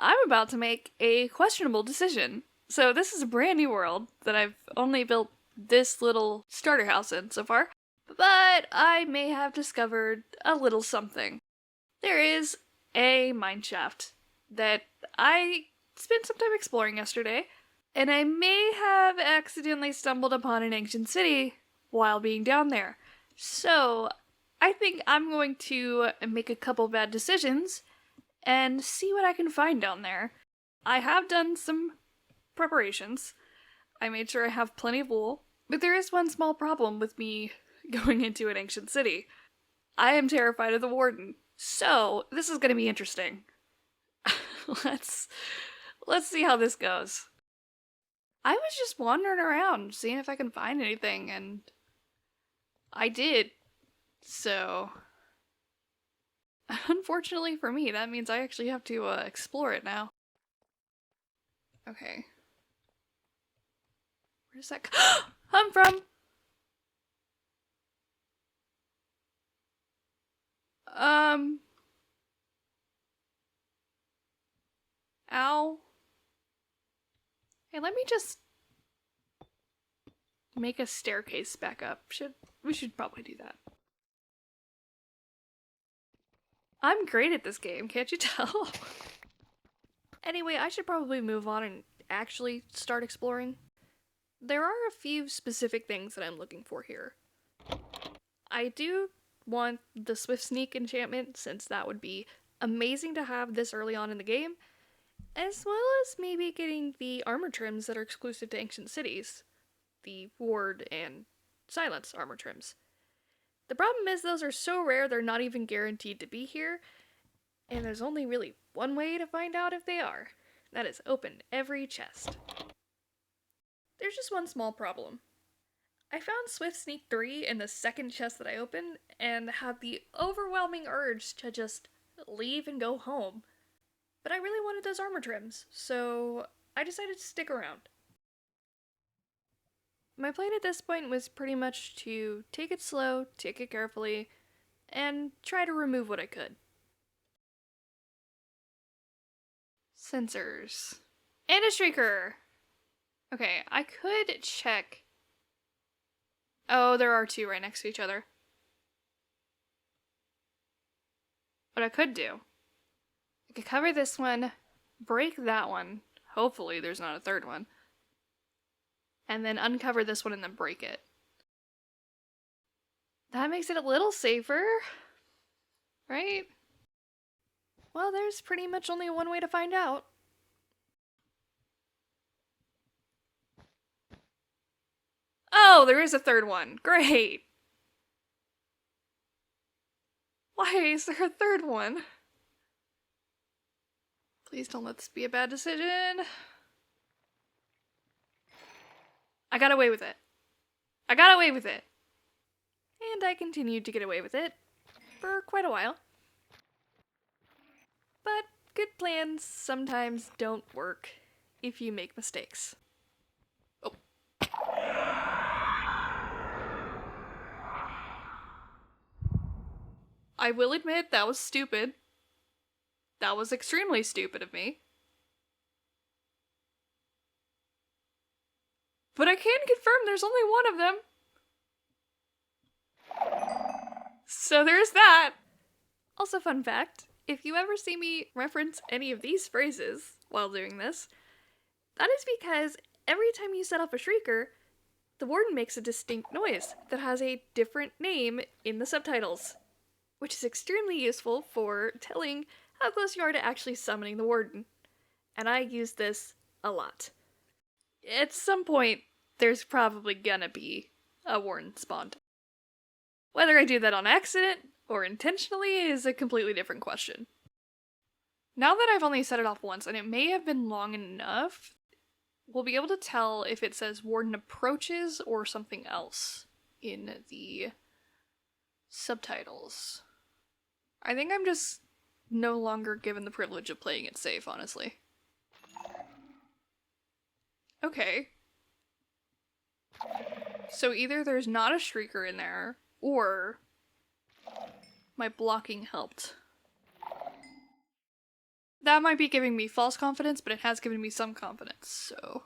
I'm about to make a questionable decision. So this is a brand new world that I've only built this little starter house in so far, but I may have discovered a little something. There is a mine shaft that I spent some time exploring yesterday, and I may have accidentally stumbled upon an ancient city while being down there. So I think I'm going to make a couple bad decisions and see what I can find down there. I have done some preparations. I made sure I have plenty of wool, but there is one small problem with me going into an ancient city. I am terrified of the Warden, so this is going to be interesting. Let's see how this goes. I was just wandering around, seeing if I can find anything, and I did. So, unfortunately for me, that means I actually have to explore it now. Okay. Where's that come from? Ow. Hey, let me just make a staircase back up. We should probably do that. I'm great at this game, can't you tell? Anyway, I should probably move on and actually start exploring. There are a few specific things that I'm looking for here. I do want the Swift Sneak enchantment, since that would be amazing to have this early on in the game, as well as maybe getting the armor trims that are exclusive to ancient cities. The Ward and Silence armor trims. The problem is those are so rare they're not even guaranteed to be here, and there's only really one way to find out if they are. That is open every chest. There's just one small problem. I found Swift Sneak 3 in the second chest that I opened, and had the overwhelming urge to just leave and go home. But I really wanted those armor trims, so I decided to stick around. My plan at this point was pretty much to take it slow, take it carefully, and try to remove what I could. Sensors. And a shrieker! Okay, I could check. Oh, there are two right next to each other. What I could do, I could cover this one, break that one, hopefully there's not a third one, and then uncover this one and then break it. That makes it a little safer, right? Well, there's pretty much only one way to find out. Oh, there is a third one. Great! Why is there a third one? Please don't let this be a bad decision. I got away with it. I got away with it. And I continued to get away with it for quite a while. But good plans sometimes don't work if you make mistakes. Oh. I will admit that was stupid. That was extremely stupid of me. But I can confirm there's only one of them. So there's that. Also, fun fact, if you ever see me reference any of these phrases while doing this, that is because every time you set off a shrieker, the Warden makes a distinct noise that has a different name in the subtitles, which is extremely useful for telling how close you are to actually summoning the Warden. And I use this a lot. At some point, there's probably gonna be a Warden spawned. Whether I do that on accident or intentionally is a completely different question. Now that I've only set it off once, and it may have been long enough, we'll be able to tell if it says Warden approaches or something else in the subtitles. I think I'm just no longer given the privilege of playing it safe, honestly. Okay. So either there's not a shrieker in there, or my blocking helped. That might be giving me false confidence, but it has given me some confidence, so...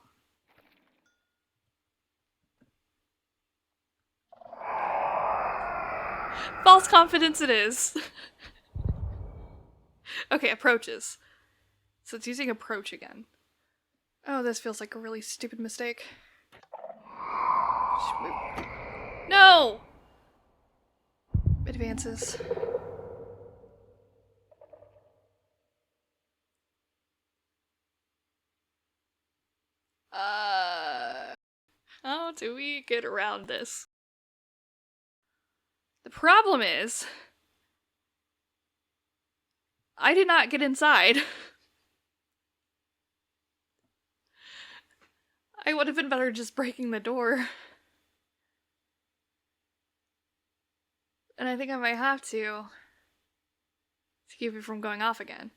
False confidence it is. Okay, approaches. So it's using approach again. Oh, this feels like a really stupid mistake. No! Advances. How do we get around this? The problem is, I did not get inside. I would have been better just breaking the door. And I think I might have to keep it from going off again.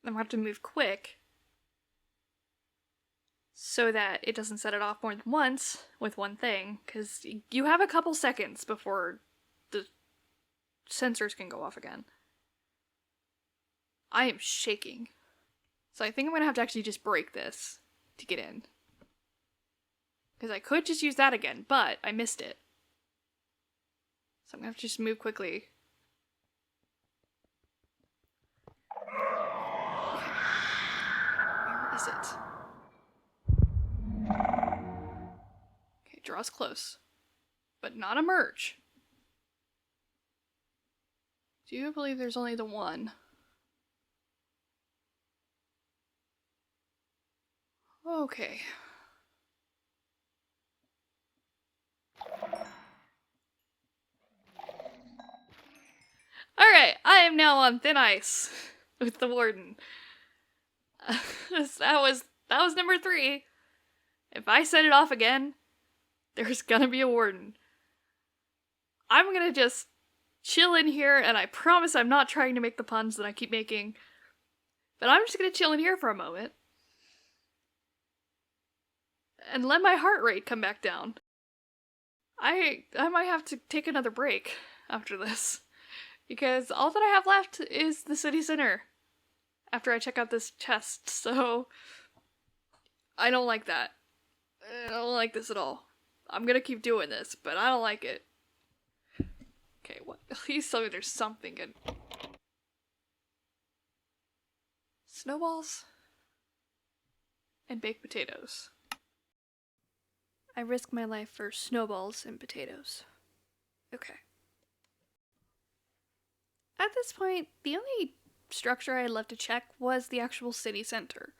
I'm gonna have to move quick so that it doesn't set it off more than once with one thing, because you have a couple seconds before the sensors can go off again. I am shaking. So I think I'm gonna have to actually just break this to get in. Because I could just use that again, but I missed it. So I'm gonna have to just move quickly. Where is it? Okay, draws close. But not emerge. Do you believe there's only the one? Okay. Alright, I am now on thin ice with the Warden. That was number 3. If I set it off again, there's gonna be a Warden. I'm gonna just chill in here, and I promise I'm not trying to make the puns that I keep making. But I'm just gonna chill in here for a moment. And let my heart rate come back down. I might have to take another break after this. Because all that I have left is the city center. After I check out this chest, so... I don't like that. I don't like this at all. I'm gonna keep doing this, but I don't like it. Okay, what? Please tell me there's something good. Snowballs? And baked potatoes. I risk my life for snowballs and potatoes. Okay. At this point, the only structure I had left to check was the actual city center.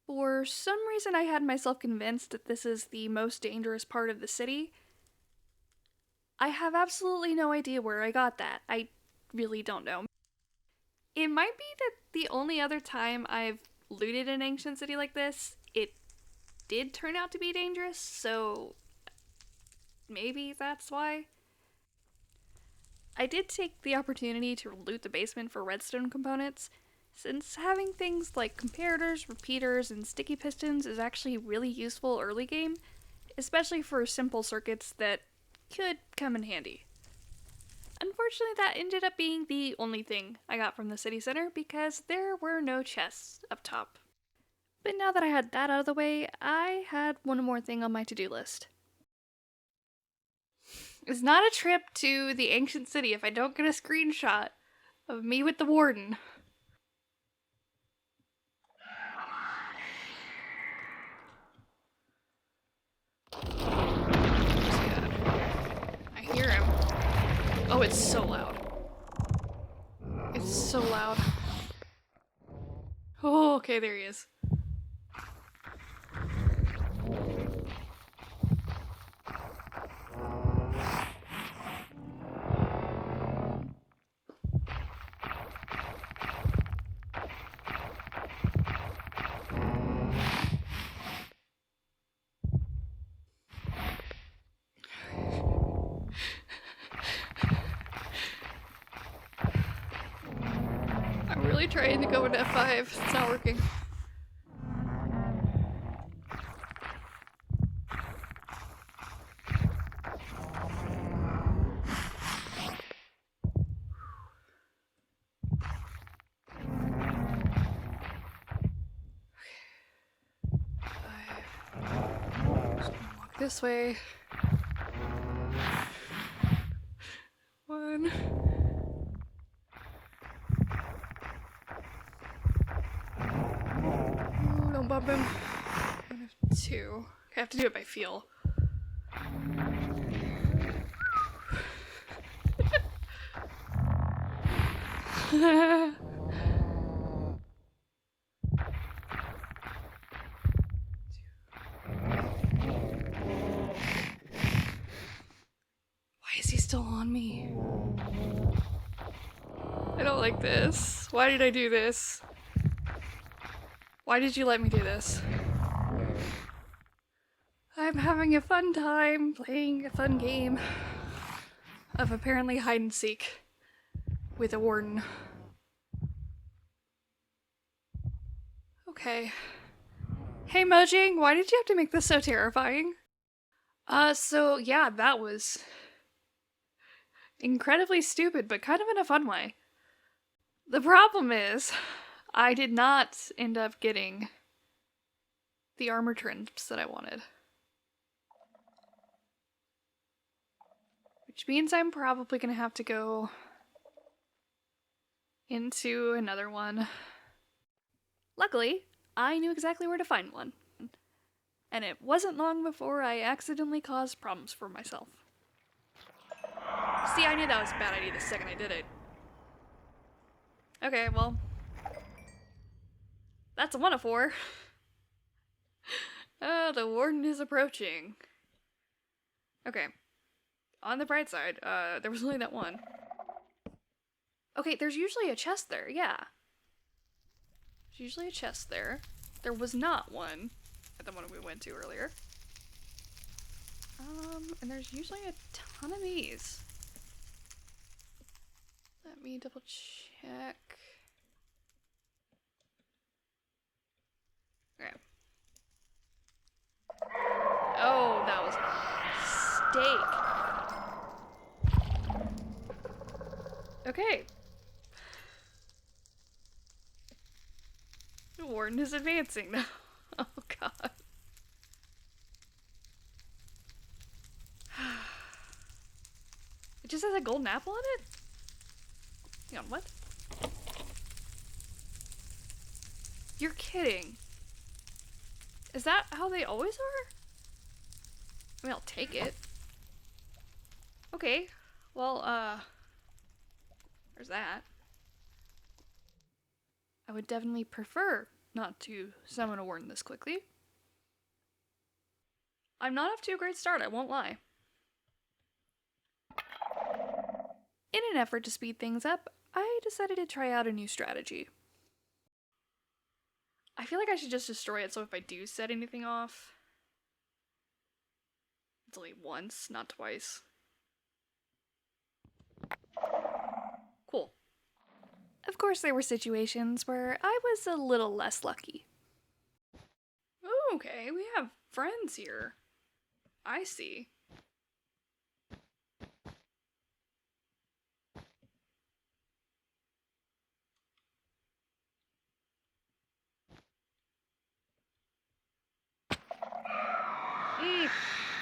For some reason, I had myself convinced that this is the most dangerous part of the city. I have absolutely no idea where I got that. I really don't know. It might be that the only other time I've looted an ancient city like this, it did turn out to be dangerous, so maybe that's why. I did take the opportunity to loot the basement for redstone components, since having things like comparators, repeaters, and sticky pistons is actually really useful early game, especially for simple circuits that could come in handy. Unfortunately, that ended up being the only thing I got from the city center because there were no chests up top. But now that I had that out of the way, I had one more thing on my to-do list. It's not a trip to the ancient city if I don't get a screenshot of me with the Warden. I hear him. Oh, it's so loud. It's so loud. Oh, okay, there he is. I'm really trying to go into F5. It's not working. this way. 1. Ooh, don't bump him. 2. I have to do it by feel. Why is he still on me? I don't like this. Why did I do this? Why did you let me do this? I'm having a fun time playing a fun game of apparently hide and seek with a warden. Okay. Hey Mojang, why did you have to make this so terrifying? So yeah, that was incredibly stupid, but kind of in a fun way. The problem is, I did not end up getting the armor trims that I wanted. Which means I'm probably gonna have to go into another one. Luckily, I knew exactly where to find one. And it wasn't long before I accidentally caused problems for myself. See, I knew that was a bad idea the second I did it. Okay, well, that's a 1 of 4. The warden is approaching. Okay. On the bright side, there was only that one. Okay, there's usually a chest there, yeah. There's usually a chest there. There was not one at the one we went to earlier. And there's usually a ton of these. Let me double check. Okay. Oh, that was a mistake. Okay. The warden is advancing now. Oh god. It just has a golden apple on it? Hang on, what? You're kidding. Is that how they always are? I mean, I'll take it. Okay. Well, there's that. I would definitely prefer not to summon a warden this quickly. I'm not off to a great start, I won't lie. In an effort to speed things up, I decided to try out a new strategy. I feel like I should just destroy it so if I do set anything off, it's only once, not twice. Cool. Of course, there were situations where I was a little less lucky. Okay, we have friends here. I see.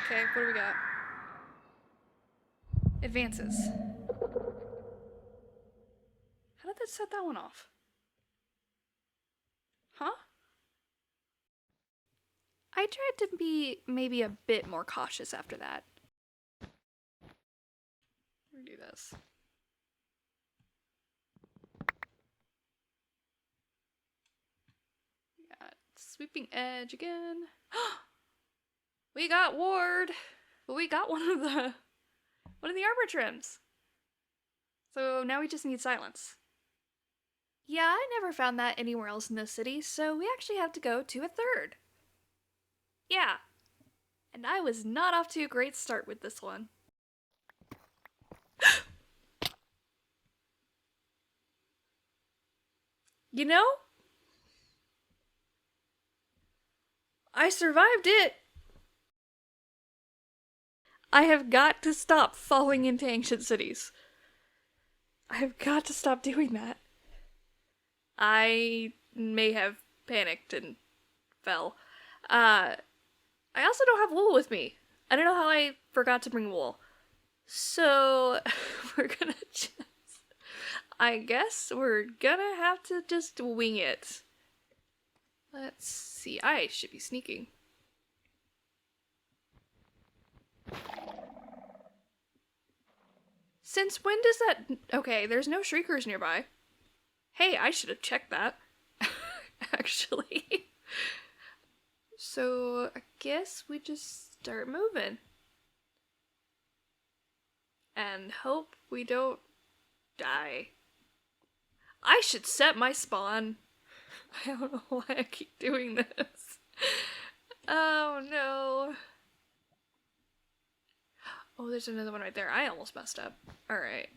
Okay, what do we got? Advances. How did that set that one off? Huh? I tried to be maybe a bit more cautious after that. Redo this. We got sweeping edge again. We got ward, but we got one of the armor trims. So now we just need silence. Yeah, I never found that anywhere else in this city, so we actually have to go to a third. Yeah, and I was not off to a great start with this one. You know? I survived it! I have got to stop falling into ancient cities. I have got to stop doing that. I may have panicked and fell. I also don't have Lula with me, I don't know how I forgot to bring wool. So, we're gonna just... I guess we're gonna have to just wing it. Let's see. I should be sneaking. Since when does that... Okay, there's no shriekers nearby. Hey, I should have checked that. Actually. So, I guess we just start moving. And hope we don't die. I should set my spawn. I don't know why I keep doing this. Oh no. Oh, there's another one right there. I almost messed up. Alright.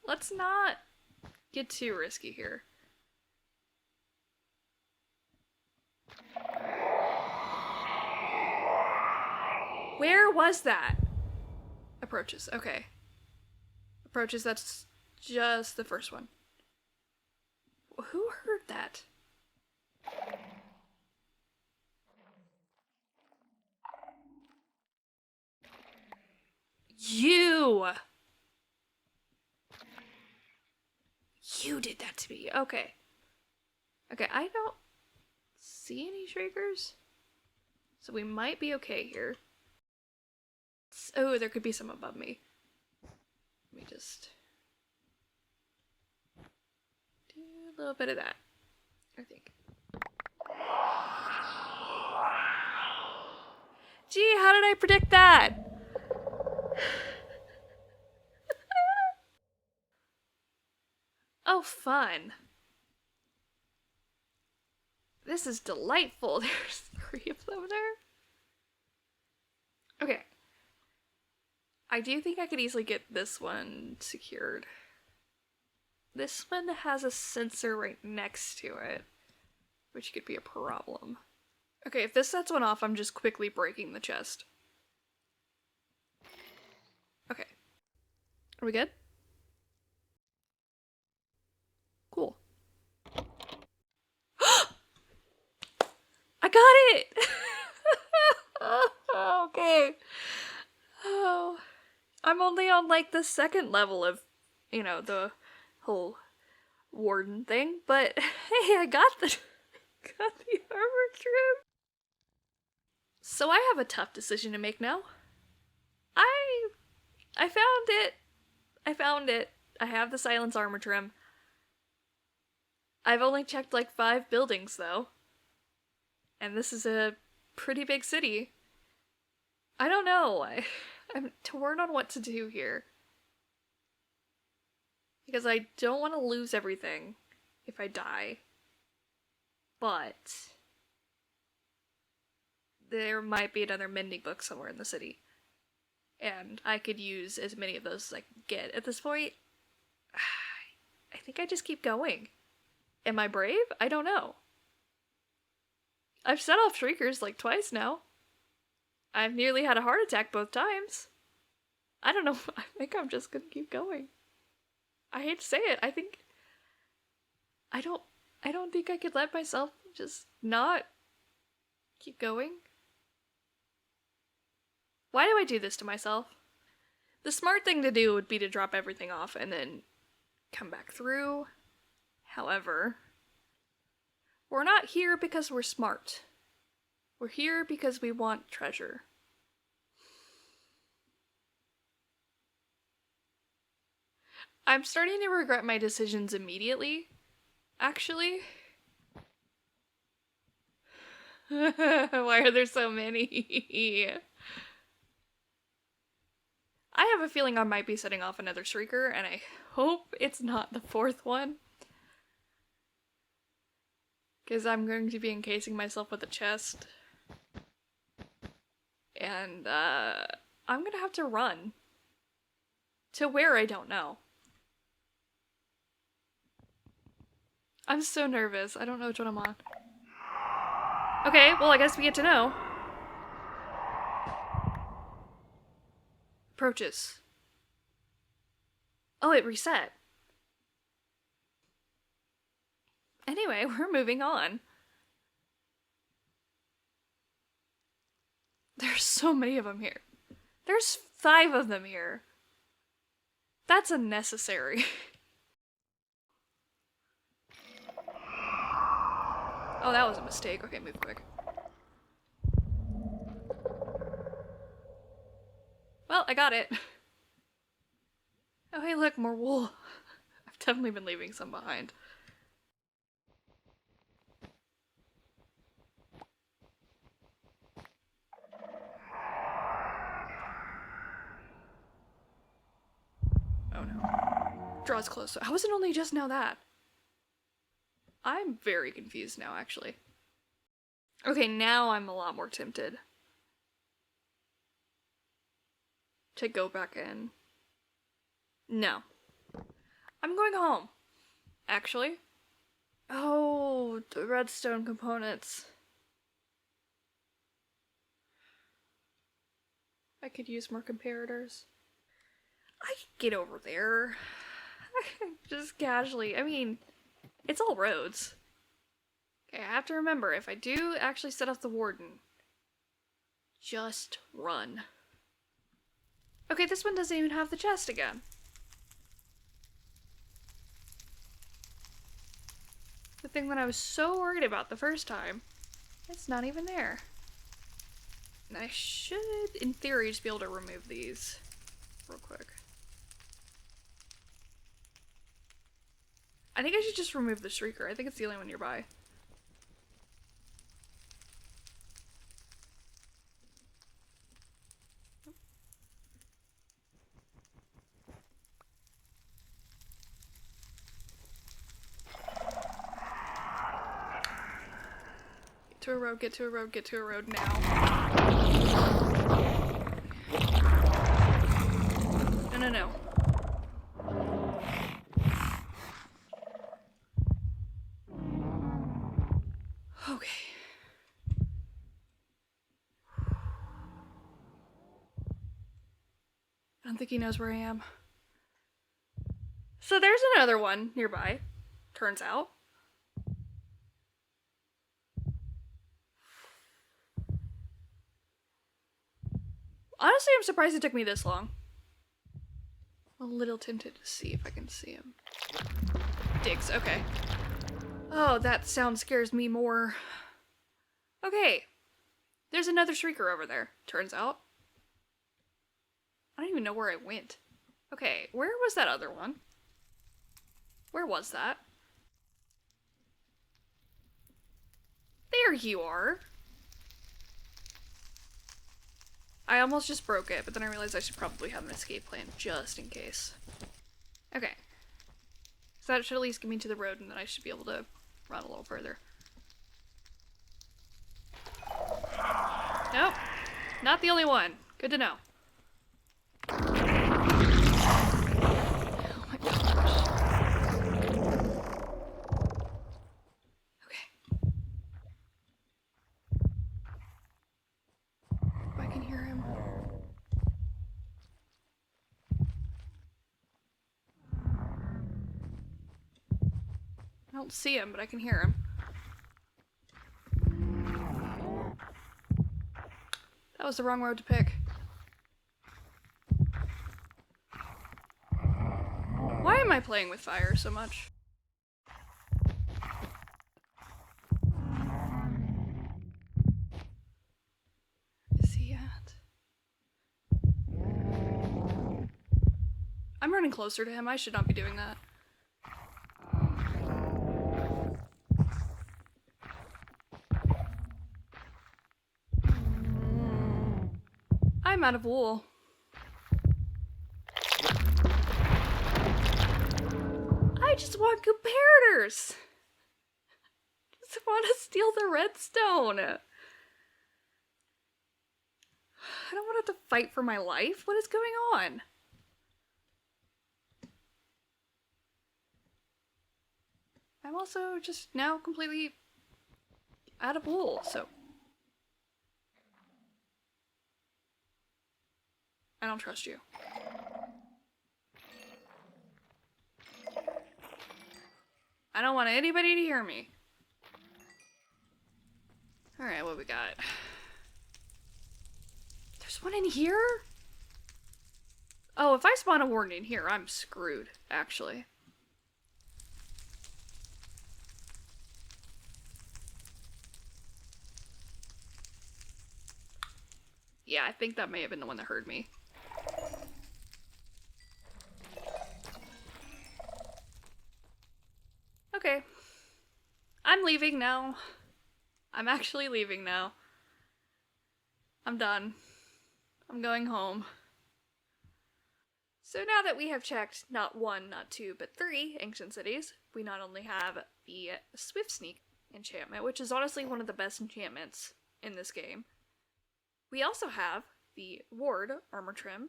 Let's not get too risky here. Where was that? Approaches. Okay. Approaches, that's just the first one. Who heard that? You! You did that to me. Okay. Okay, I don't see any shriekers. So we might be okay here. Oh, there could be some above me. Let me just do a little bit of that, I think. Gee, how did I predict that? Oh, fun. This is delightful. There's 3 of them there. Okay. I do think I could easily get this one secured. This one has a sensor right next to it, which could be a problem. Okay, if this sets one off, I'm just quickly breaking the chest. Okay. Are we good? Cool. I got it! Okay. Oh. I'm only on like the 2nd level of, you know, the whole Warden thing, but hey, I got the armor trim. So I have a tough decision to make now. I found it. I found it. I have the silence armor trim. I've only checked like 5 buildings though. And this is a pretty big city. I don't know. I'm torn on what to do here. Because I don't want to lose everything if I die. But there might be another mending book somewhere in the city. And I could use as many of those as I can get. At this point, I think I just keep going. Am I brave? I don't know. I've set off shriekers like twice now. I've nearly had a heart attack both times. I don't know. I think I'm just gonna keep going. I hate to say it. I don't think I could let myself just not keep going. Why do I do this to myself? The smart thing to do would be to drop everything off and then come back through. However, we're not here because we're smart. We're here because we want treasure. I'm starting to regret my decisions immediately, actually. Why are there so many? I have a feeling I might be setting off another shrieker, and I hope it's not the 4th one. Because I'm going to be encasing myself with a chest. And, I'm gonna have to run. To where, I don't know. I'm so nervous. I don't know which one I'm on. Okay, well, I guess we get to know. Approaches. Oh, it reset. Anyway, we're moving on. There's so many of them here. There's 5 of them here. That's unnecessary. Oh, that was a mistake. Okay, move quick. Well, I got it. Oh, hey, look, more wool. I've definitely been leaving some behind. Oh no. Draws close. How was it only just now that? I'm very confused now, actually. Okay, now I'm a lot more tempted to go back in. No. I'm going home, actually. Oh, the redstone components. I could use more comparators. I could get over there. Just casually. I mean, it's all roads. Okay, I have to remember, if I do actually set off the Warden, just run. Okay, this one doesn't even have the chest again. The thing that I was so worried about the first time, it's not even there. And I should, in theory, just be able to remove these real quick. I think I should just remove the Shrieker. I think it's the only one nearby. Get to a road, get to a road, get to a road now. No, no, no. Okay. I don't think he knows where I am. So there's another one nearby, turns out. Honestly, I'm surprised it took me this long. I'm a little tempted to see if I can see him. Digs, okay. Oh, that sound scares me more. Okay. There's another Shrieker over there, turns out. I don't even know where I went. Okay, where was that other one? Where was that? There you are. I almost just broke it, but then I realized I should probably have an escape plan just in case. Okay. So that should at least get me to the road, and then I should be able to run a little further. Nope. Not the only one. Good to know. Oh my gosh. Okay. If I can hear him. I don't see him, but I can hear him. That was the wrong road to pick. Why am I playing with fire so much? Is he at? I'm running closer to him. I should not be doing that. I'm out of wool. I just want comparators. I just want to steal the redstone. I don't want to have to fight for my life. What is going on? I'm also just now completely out of wool, so I don't trust you. I don't want anybody to hear me. Alright, what we got? There's one in here? Oh, if I spawn a warden in here, I'm screwed, actually. Yeah, I think that may have been the one that heard me. Okay. I'm leaving now. I'm actually leaving now. I'm done. I'm going home. So now that we have checked not one, not two, but three ancient cities, we not only have the Swift Sneak enchantment, which is honestly one of the best enchantments in this game. We also have the Ward armor trim,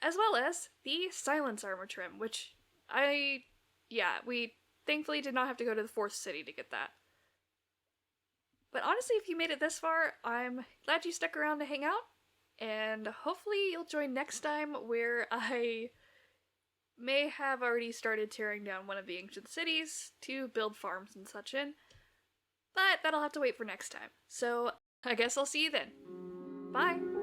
as well as the Silence armor trim, which we thankfully did not have to go to the fourth city to get that. But honestly, if you made it this far, I'm glad you stuck around to hang out, and hopefully you'll join next time where I may have already started tearing down one of the ancient cities to build farms and such in, but that'll have to wait for next time. So I guess I'll see you then. Bye!